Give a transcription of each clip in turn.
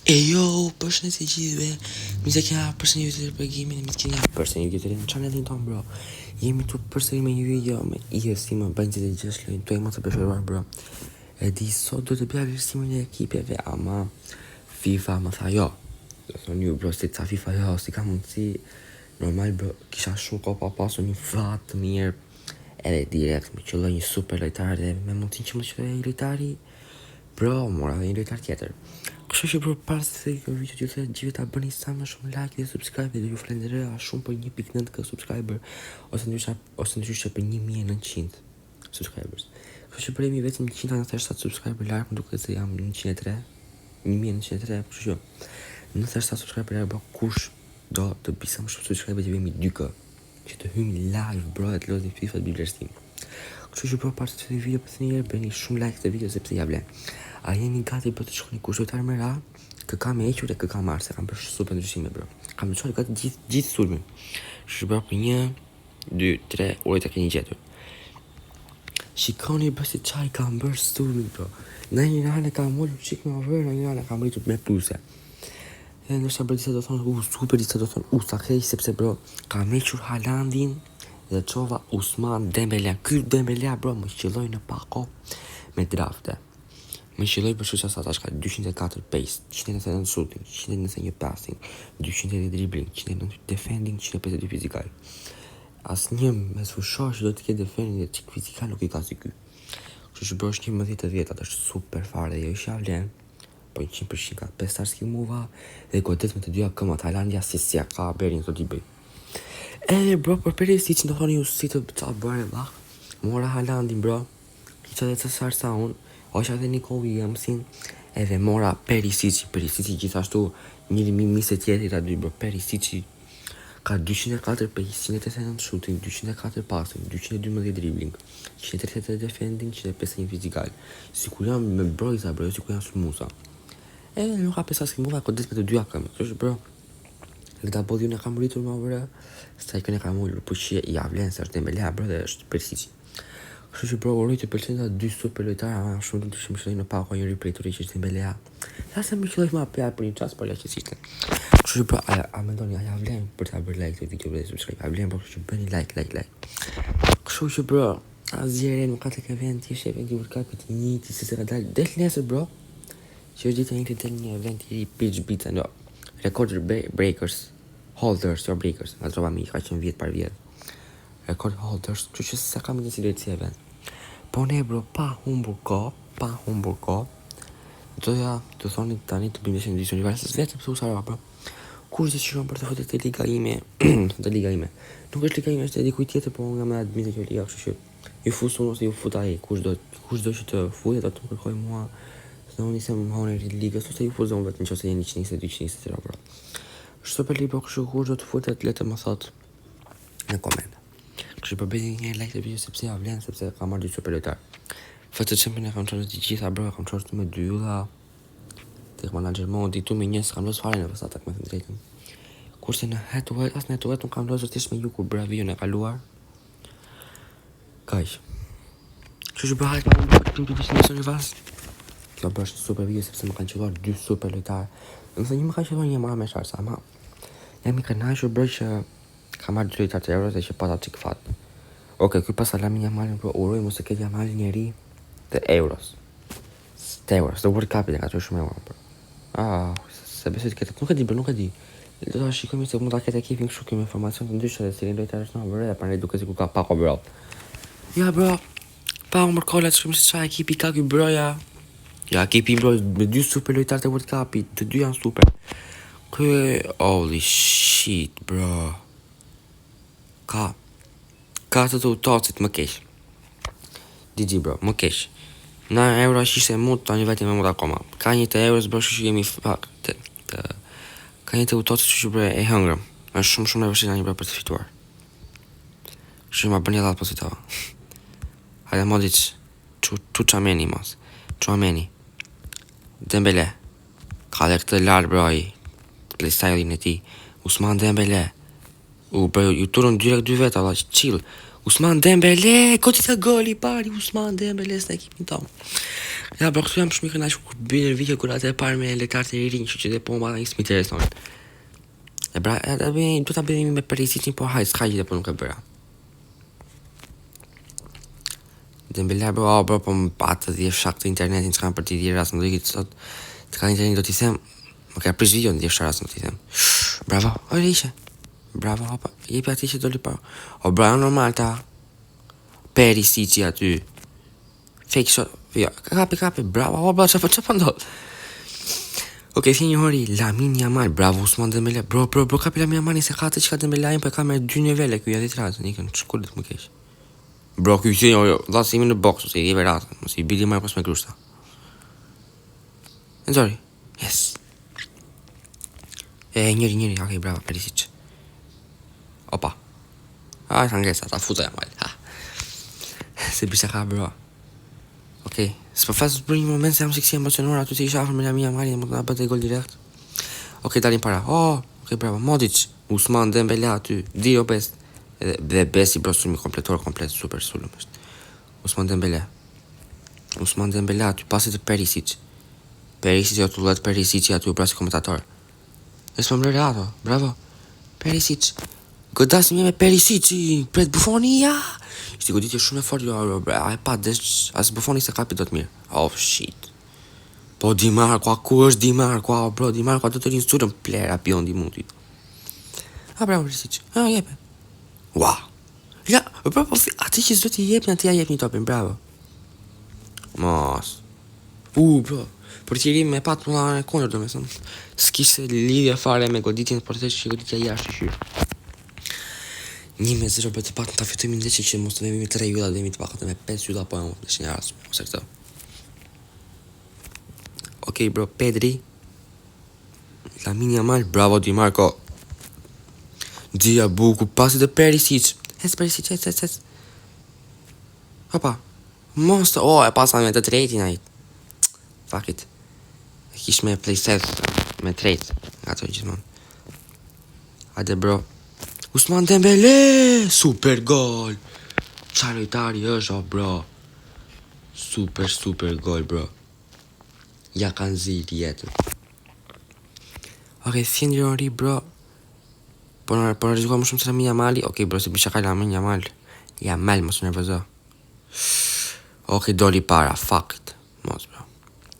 Jo, përshëndetje gjithëve. Mi se kena përsëri të regimin, mi kena përsëri të në channelin ton, bro. Jemi tu përsëri me një video me ISIM 26 lojnë, tu e më të preferuar, bro. E di sot do të bëja vlerësimin e ekipeve, ama FIFA më tha jo. Do thonë ju, bro, si ca FIFA jo, si ka mundësi. Normal, bro, kisha shumë ko pa pasur një fat të mirë. Edhe direkt me qëlloj një super lojtar dhe me mundësin që më qëlloj një lojtari. Bro, mora dhe një lojtar tjetër. Kështu që bro, pas të kjo video ju të gjithë ta bëni sa më shumë like dhe subscribe dhe ju falenderoja shumë për 1.9k subscriber ose ndryshe për 1900 subscribers. Kështu që përremi vetëm 197 subscriber larg, më duket se jam 1903, kështu që 97 subscriber larg, bro, kush do të bisa më shumë subscriber të vemi 2k që të hymi live, bro, dhe të lodhim FIFA të vlerësim. Kështu që bro, pas të këtë video për të njërë, bëni shumë like të video sepse ja vlen. A jeni gati për të shkoni kushtojtar me ra, kë kam e equr e kë kam marrë, se kam bërë super ndryshime, bro. Kam të shkoni gati gjithë sulmin. Kështu bro, për 1, 2, 3 orë të keni gjetur. Shikoni bro si qaj kam bërë sulmin, bro. Në një rane kam mollu qik me over, në një rane kam rritur me plusë. Edhe nështë bërë disa do thonë, super disa do thonë, sa kej, sepse bro, kam equr Haalandin dhe qova Usman Dembele. Ky Dembele, bro, më qëlloj në pako me drafte. Më qëlloj për shumë sa ta shka 204 pace, 191 shooting, 191 passing, 200 dribbling, 190 defending, 152 fizikal. As një me sfushar që do të ketë defending dhe qik fizikal nuk I ka si ky. Kështu që bro është 11-10, atë është super fare dhe jo isha vlen, po 100% ka 5 star skill move dhe godet me të dyja këmat Haalandia si ka berin të t'i bëj. Edhe bro, për Perisic do thoni ju si të qa bërë e bak, mora Haalandin bro, kiqa dhe të sarsa unë, Osha dhe Nico Williamsin, edhe mora Perisic gjithashtu njëri mise tjetër a dy, bro. Perisic ka 204 pace, 189 shooting, 204 passing, 212 dribbling, 130 defending, 151 fizikal. Si kur jam me brojza, bro, si kur jam sumusa. Edhe nuk ka pesa s'ki muva, kodes me të dyja këmë. Kështë bro, dhe ta bodhju në kam rritur ma vërë, sta I këne kam ullur, po që I avlen se është Dembele, bro, dhe është Perisic. Kështu që bro, uroj të pëlqen ta 2 super lojtarë, ama shumë të shmë në pako njëri prej të që Dembele. Ja se më qëlloj ma apja për një qas, por ja që sishte. Kështu që bro, a mendoni, a vlen për ta bërë like të video dhe subscribe, a vlen, bro, kështu që bëni like. Kështu që bro, a zjere nuk ka të ke vend, tishe event I vërka këtë njëti, se se ka dalë, del nesër bro, që është ditë njëti del një event I pitch beats, no, recorder breakers, holders, your breakers, nga trova mi, ka qenë vjetë par vjetë. Record holders, kështu që se kam një si dojtë si event. Po ne bro, pa humbur ko, doja të thoni tani të bëjmë në dishtë universës vetëm se usara, bro. Kur që shon për të fotet të liga ime, nuk është liga ime, është dikuj tjetër, po nga me admite kjo liga, kështu që ju fusu ose ju fut ai, kush do që të futet, do të më kërkoj mua, se unë nisem më hone rritë ligës, ose ju fuzon vetëm që ose jeni 120, bro. Shto për libro, kështu kush do të futet, letë më thot në komend. Kështu për bëjtë një like të video sepse ja vlen, sepse ka marrë 2 super lojtar. Fëtë që e kam qarë të gjitha, bro, kam qarë të me 2 ylla, të manager mode, tu me njës, kam losë fare në vësat tak me të drejtën. Kurse në head to head, as në head to head, unë kam losë rëtisht me ju kur bra video në kaluar. Kajsh. Kështu që bro, hajtë ma më të të në së një vas. Kjo bërë është super video sepse më kanë qëlluar 2 super lojtar. Nëse një më kanë qëlluar një marrë me sharsa, ama jam I kënaqur bro që ka marrë 2 lojtar të euros dhe që pata qik fat. Oke, kuj pas Lamine Yamalin, bro, uroj mos e ketë Yamalin njeri të euros. Të World Cup e ka të shumë euro, bro. Se besoj të ketë, nuk e di, bro, nuk e di. Do ta shikojmë se mund ta ketë ekipin kështu me informacion të ndryshme dhe si lojtar është në vërë dhe pra ne duke si ku ka pako, bro. Ja, bro, pa u mërkollat, shkojmë se qa ekipi ka kuj, bro, ja. Ja, ekipi, bro, me 2 super lojtar të World Cup, të 2 janë super. Holy shit, bro. Ka të utacit më kesh. GG bro, më kesh. Na euro është ishte mund, ta një vetin me mund akoma. Ka një të euros bro, që jemi fak. Ka një të utacit që bro e hëngrëm. është shumë e vështirë një bro për të fituar. Kështu ma bërë një latë posit tava. Hajde Modic, Čuameni mos. Čuameni. Dembele. Ka dhe këtë larë bro i playstyle-in e ti. Usman Dembele. Bro, ju turën direkt 2 veta, Allah, chill. Usman Dembele, kotit ka goli pari, Usman Dembele s'në ekipin tonë. Ja, bro, këtu jam shumë i kënaqur kur bën video kur atë e parë me lojtarët e rinj, që dhe po mbana ismi intereson. E bra, do ta bëjmë me Perisic, po haj, s'ka gjë, po nuk e bëra. Dembele bro, po më patë dhe shak të internetin s'kam për t'i dhirë rasë, më dojë sot të ka internetin do t'i them, më ka prish video në dhirë rasë në t'i them. Bravo, ojë ishe. Bravo, hopa, jepi ati që doli pa. O bravo, normal ta. Perisic aty. Fake shot, jo, kapi, bravo, o bravo, që pa ndodh. Ok, si një hori, Lamine Yamal, bravo, Ousmane Dembele, bro, kapi Lamine Yamal, se ka të që ka Dembele, po e ka me 2 nivele, kjo jadit razë, nikën, shkur dhe të më kesh. Bro, kjo që një, dha si imi në box, ose i jeve razë, ose i bidi marë pas me grushta. Enzori, yes. Njëri, ok, bravo, Perisic. Opa. Aj, s'angesa, ta futa Yamal, ha. Se bisha ka, bro. Ok, s'po flasë për një moment se jam si kësi emocionuar aty se isha afër me Lamine Yamal dhe më të nga bëte gol direkt. Ok, dalin para. Ok, bravo, Modric, Ousmane Dembele aty, Dio Best. Dhe Besti bro sulmi komplet, super sulm është. Ousmane Dembele aty, pasi të Perisic. Perisic jo të llet Perisic aty u brasi komentator. S'po më lëre ato, bravo. Perisic. Godasim me Perisic, pret Buffoni, ja. Ishte goditje shumë e fort, jo, a e pa desh, as Buffoni se kapi do të mirë. Oh, shit. Po Di Marco, ku është Di Marco, bro, Di Marco do të rinë surën plera pion di mundi. Bravo Perisic, jepe. Wow. Ja, bro, ati që zdo t'i jep, ati ja jep një topin, bravo. Mos. Bro, për t'i rim me patë më në kondër, do me thëmë. S'kishte lidhja fare me goditjen, por të që goditja jashtë shyrë. 1-0 për të pak në ta fitojmë në që mos të vemi me 3 yllat, vemi të pakët me 5 yllat, po e më në një rasë, ose këto. Ok, bro, Pedri. Lamine Yamal, bravo Di Marco. Dia buku, pasi të Perisic. Perisic, hes. Hopa. Monster, e pasa me të tretin ajt. Fuck it. Kish me play set me tret. Ato gjithmon. Hajde bro. Ousmane Dembele, super gol. Qa lojtari është, bro. Super gol, bro. Ja kanë zirë jetën. Ok, Thierry Henry, bro. Po në rizikua më shumë se Lamine Yamali. Ok, bro, se bisha ka Lamine Yamal. Yamal, mos më nervozo. Ok, doli para, fuck it. Mos, bro.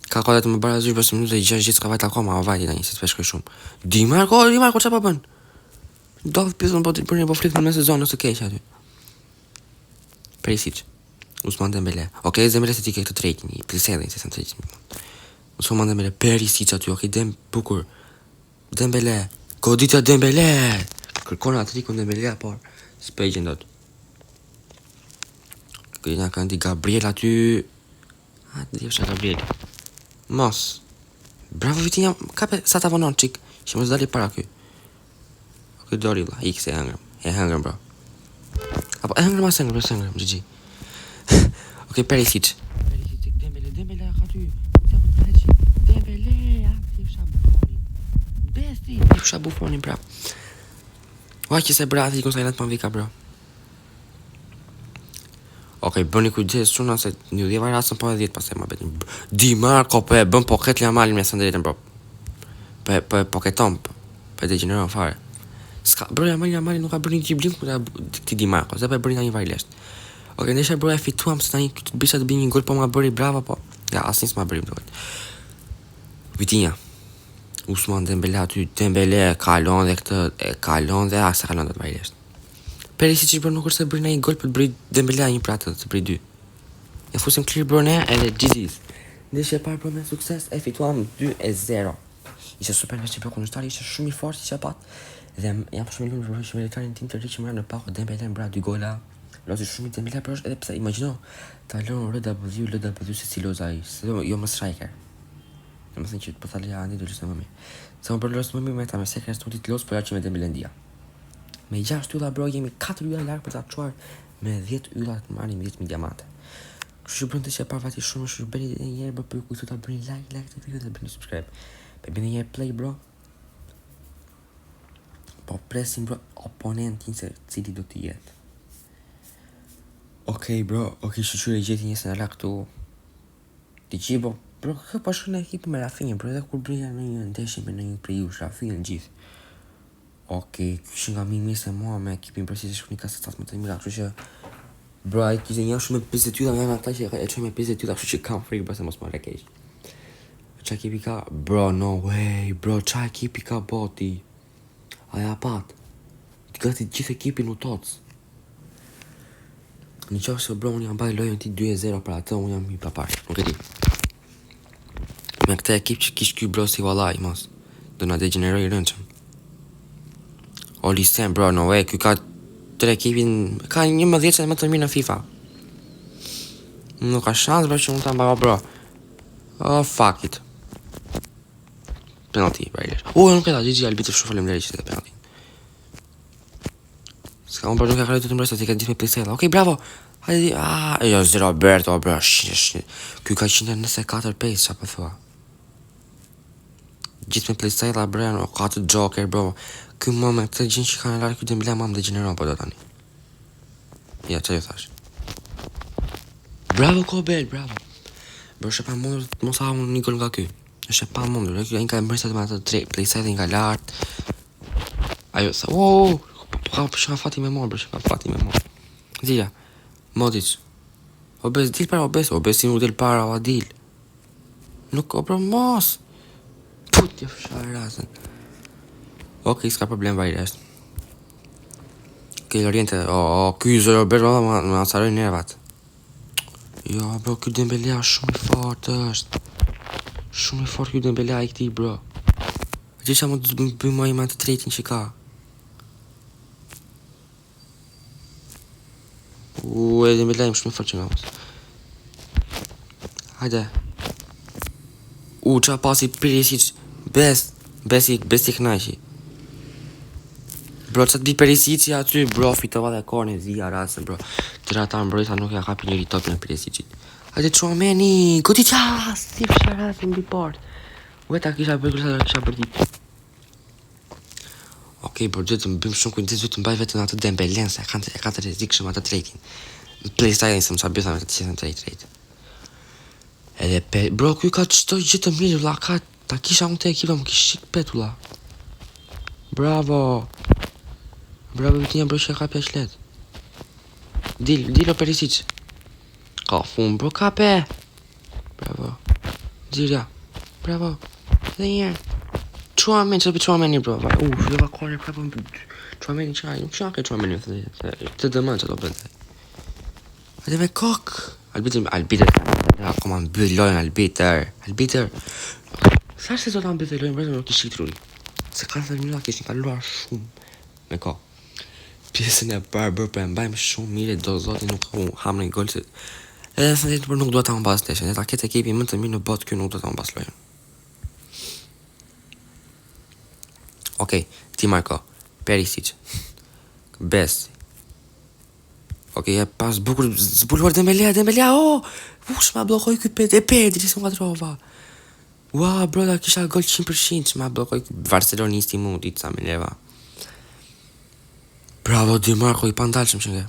Ka kodet më bara zyr, bësë minutë dhe 6 gjithë s'ka vajt akoma, vajti da një, se t'peshkoj shumë. Di Marco, qa pa bën? Do të pithën po të bërnjë po flikën me sezon nësë keq aty. Perisic. Ousmane Dembele. Ok, Dembele se ti ke këtë trejtin, i plisedhin, se se në trejtin. Ousmane Dembele, Perisic aty, ok, bukur. Dembele, goditja Dembele. Kërkona atrikun Dembele, por s'pejgjen dot. Këjna kanë di Gabriel aty. Di është Gabriel. Mos. Bravo Vitinha, kape sa ta vonon qik. Që mos dali para ky. Ok, dori la, ik se hëngrëm bro. Apo hëngrëm, GG. Ok, Perisic. Dembele aty. Dembele, Besti, fusha Buffoni, bra. Ua që se bra, ati kënë sajnat për vika, bro. Ok, bëni kujdes shumë se një dhjeva rasën po e 10 pas e ma betin. Di Marco po e bën po ketë Yamalin me së ndëritën, bro. Po keton, po e degeneron fare. Bro, Yamalin nuk ka bërë një gjiblim këti Di Marco, se po e bërë një varilesht. Ok, ndesha bro e fituam se ta një këtë bisha të bëj një gol po ma bëri brava, po. Ja, asë njës ma bërim të gol. Vitinha. Ousmane Dembele aty, Dembele kalon dhe këtë, kalon dhe asa kalon dhe të varilesht. Perisic që bërë nuk është se bërë në një gol për të bërë Dembele një pratë të bërë 2. Ja fusim clear bërë ne edhe GG's. Ndeshje e parë bërë me sukses e fituam 2-0. Ishe super në që për kundërshtari ishe shumë i fort ishe pat. Dhe jam shumë i lumë për që militarin tim të rri që më në pako Dembele më bra 2 gola. Lozi shumë i Dembele për është edhe pëse imagino ta lënë LW se si loza i. Jo më striker. Në më thënë që po thali andi do lësë më mi. Se më për lësë më mi me ta me sekre stutit los për ja që me Dembele ndia. Me 6 ylla bro, jemi 4 ylla larkë për ta quar me 10 ylla të marim 10.000 diamante. Kështë që brëndë të që e parë vati shumë, shë bëri dhe njerë bro, për kujtu ta bëri like të video dhe bëri subscribe. Për bëri njerë play bro. Po presim bro, oponentin se cili do t'i jetë. Ok bro, ok shqyre gjeti njësë në lak tu. Ti qipo, bro, kë po shkon në ekipin me Rafinha, bro, edhe kur brija në një ndeshje me në një prijush, Rafinha në gjithë. Okej, kështu nga mi se mua me ekipin për si të shkoni ka stat më të mira, kështu që bro, ai kishte një shumë me 50 yta, janë ata që e çojnë me 50 yta, kështu që kam frikë bashkë mos marrë keq. Qa ekipi ka, bro, no way, bro, qa ekipi ka boti. Aja pat. Ti gati gjithë ekipin u toc. Në qofë se bro, unë jam baj lojën ti 2-0 për atë, unë jam i papar, nuk e di. Me këta ekip që kish ky bro si valaj, mos. Do na degeneroj rënqëm. Oli Sen, bro, no way, ky ka tërë ekipin, ka 11 që më të mirë në FIFA. Nuk ka shans, bro, që unë ta mbava, bro. Oh, fuck it. Penalty, brajlesh. Nuk e da, GG, Albitër shumë faleminderit që të penalty. Ska unë, bro, nuk e kaloj të të mbresa, ti ka gjithë me playsela. Okej, bravo. Hajde, jo, zi Roberto, bro, Ky ka 124 pace, qa për thua. Gjithë me playsela, bro, ka të Joker, bro. Ky më me këtë gjinë që ka në larë, ky Dembele më dhe gjeneron, po do tani. Ja, që ju thash. Bravo, Kobel, bravo. Bro, shë pa mundur, mos ha unë një gol nga ky. Shë pa mundur, ky ka mbresa të më atë tre, playsela nga lartë. Ajo, sa, ka shka fati me morë, bro, shka fati me morë. Zira, Modric. Obes, dil para Obes, Obesin u del para, o dil. Nuk, bro, mos. Putje, fshare rasën. Okej, s'ka problem vajresht. Okej, Loriente, ky zë Robert, më asaroj nervat. Jo, bro, ky Dembele shumë i fort është. Shumë i fort ky Dembele i këti, bro. Që që më të bëjmë ma të tretin që ka. E Dembele im shumë i fort që nga mos. Hajde. Qa pasi Perisic, besi knajshi. Bro, që të bi Perisici aty, bro, fitova dhe korne, zia rasën, bro. Tëra ta mbrojta nuk ja kapi njëri top në Perisicit. Hajde Chouameni, goti qas, si fësha rasën bi port. Veta kisha bërë, kisha bërdit. Okej, bro, gjithë të më bëjmë shumë kujndis, gjithë të mbaj vetë në atë Dembelen, se e ka të rezikë shumë atë tretin. Playstyle se më sa bëtha me të qesën trejt. Edhe bro, kuj ka qëtoj gjithë të mirë, la, ka, ta kisha unë të ekipa, më kish shik petu, la. Bravo. Bravo, vitinja, bro, që e kapja shlet. Dilo Perisic. Ka fun, bro, kape. Bravo. Dzirja. Bravo. Dhe njerë. Chouameni, që të për Chouameni, bro. Fillova kore, prapë. Chouameni qaj, nuk shake Chouameni, të dëmën që të bëndë. Edhe me kok. Albitër. Akoma më bëj lojën, Albitër. Sa se do ta më bëj lojën, bro, nuk ishi truri. Se 40 minuta kishin kaluar shumë. Me kok. Pjesën e parë bërë për e mbajmë shumë mire, do zoti nuk ham në gol se... Edhe së nëjtë për nuk do ta më bas teshen, e ta ketë ekipi më të mirë në botë, kjo nuk do ta më bas lojën. Okej, ti Marko, Perisic, Besi. Okej, e pas zbuluar Dembele, shma blokoj këj perdi që së më trova. Ua, bro, da kisha gol 100%, shma blokoj këj Barcelonisti mundit, sa me neva. Bravo, Di Marco, i pandalshëm që nga.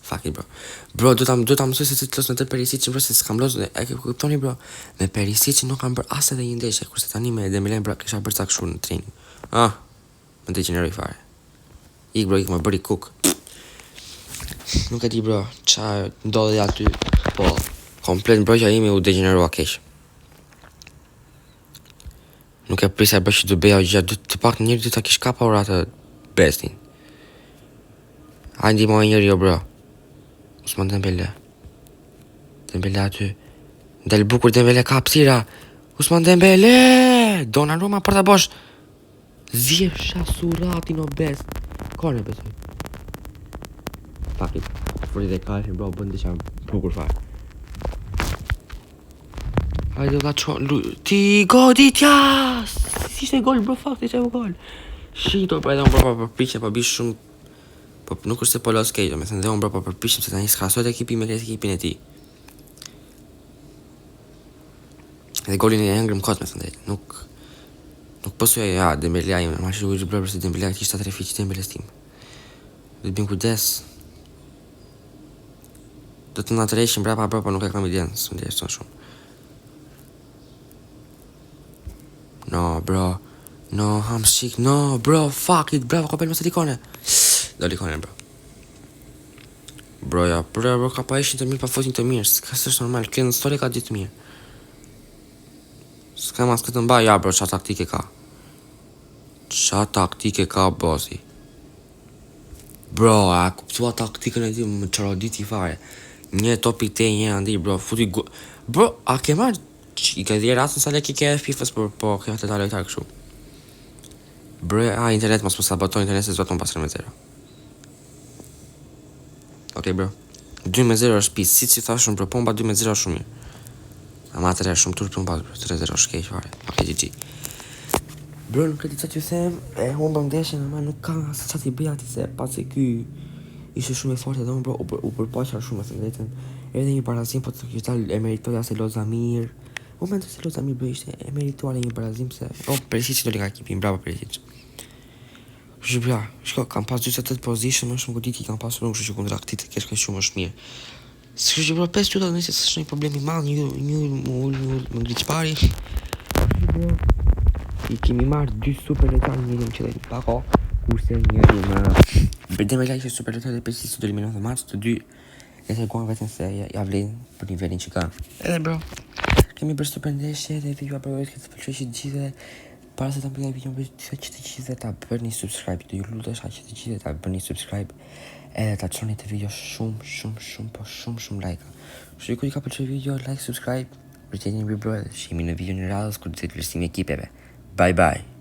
Fuck it, bro. Bro, do ta mësoj se të los në të Perisic, bro, se s'kam los, e kuptoni, bro. Me Perisic nuk kam bërë as edhe një ndeshje, kurse tani me Dembele, bro, kisha bërë ca kështu në training. Më degeneroj fare. Bro, më bëri kuk. Nuk e di, bro, qa ndodhi aty, po, komplet mbrojtja ime u degenerua keq. Nuk e prisja bërë që du beja o gjitha, të pak njëri të ta kish kapa ura të bestin. Hajdi mo e njëri, jo, bro. Usman Dembele. Dembele aty. Del bukur Dembele ka hapësira. Usman Dembele! Donnarumma porta bosh. Zjef shasuratin o best. Kone besoj. Fuck it. Furi dhe kalshin, bro, bëndi që bukur fare. Hajde la ti goditja! Si ishte gol, bro, fuck, ishte gol. Shito, pra edhe unë bro përpiqe, po bish shumë. Po nuk është se po los kejto, me thënë dhe unë bro përpiqem se tani s'krahasojt ekipi me këtë ekipin e ti. Edhe golin e engrëm kot, me thënë dhe. Nuk pësuja, ja, Dembele ime, ma që duke bro përse Dembele kishtë atë refi që Dembele s'tim. Dhe të bim kujdes. Do të na tërheqin brapa bro, po nuk e kam idenë, s'm ndjeston shumë. No, bro. No, ham shik. No, bro, fuck it, bravo, ka bërë mos e likone. Do likone, bro. Bro, ja, bro, ka pa ishin të mirë, pa fotin të mirë. S'ka s'është normal, këtë në story ka ditë mirë. S'ka mas këtë mba, ja, bro, qa taktike ka. Qa taktike ka, bosi. Bro, a kuptua taktikën e ti, më qaroditi fare. Një topi te, një andi, bro, futi Bro, a ke marrë, i ka dhjerë asën sa lek i ke FIFA-s, po ke të ta lojtarë këshu. Bro, a internet mos më saboton, internet se zbaton pas 3-0. Ok, bro. 2-0 është pis, si që thashun, bro, pomba 2-0 është shumë mirë. Ama atëre shumë turp të më pasë, bro, 3-0 është kejsh fare. Ok, GG. Bro, nuk e di që them, e humbëm ndeshjen, ama nuk ka se çfarë t'i bëj aty se pasi ky ishte shumë i fortë edhe unë, bro, u përpoqa shumë me të drejtën. Edhe një barazim, po të kishte e meritoja se Lozamir. Unë mendoj se Lozamir bro ishte e merituar një barazim se Perisic doli nga ekipi, bravo Perisic. Bra, shko, kam pas 28 position, më shumë goditi kam pasur unë, kështu që kundra këtij të kesh kaq shumë është mirë. Kështu që bro, 5 minuta nëse s'është një problem i madh, më ngriç pari. I kemi marrë 2 super lojtarë, njëri më qëllë pako, kurse njëri më Dembele ishte super lojtar dhe Perisic do eliminohet në maç, të dy e treguan vetëm se ja vlen për nivelin që ka. Edhe bro, kemi bërë super ndeshje dhe video për vetë këtë pëlqej të gjithë. Para se ta mbyll video, që të gjithë ta bëni subscribe, do ju lutesh që të gjithë ta bëni subscribe edhe ta çoni të video shumë like. Kështu që ka pëlqyer video, like, subscribe, përgjigjen mbi bro, shihemi në video në radhës kur të vlerësimi ekipeve. Bye bye.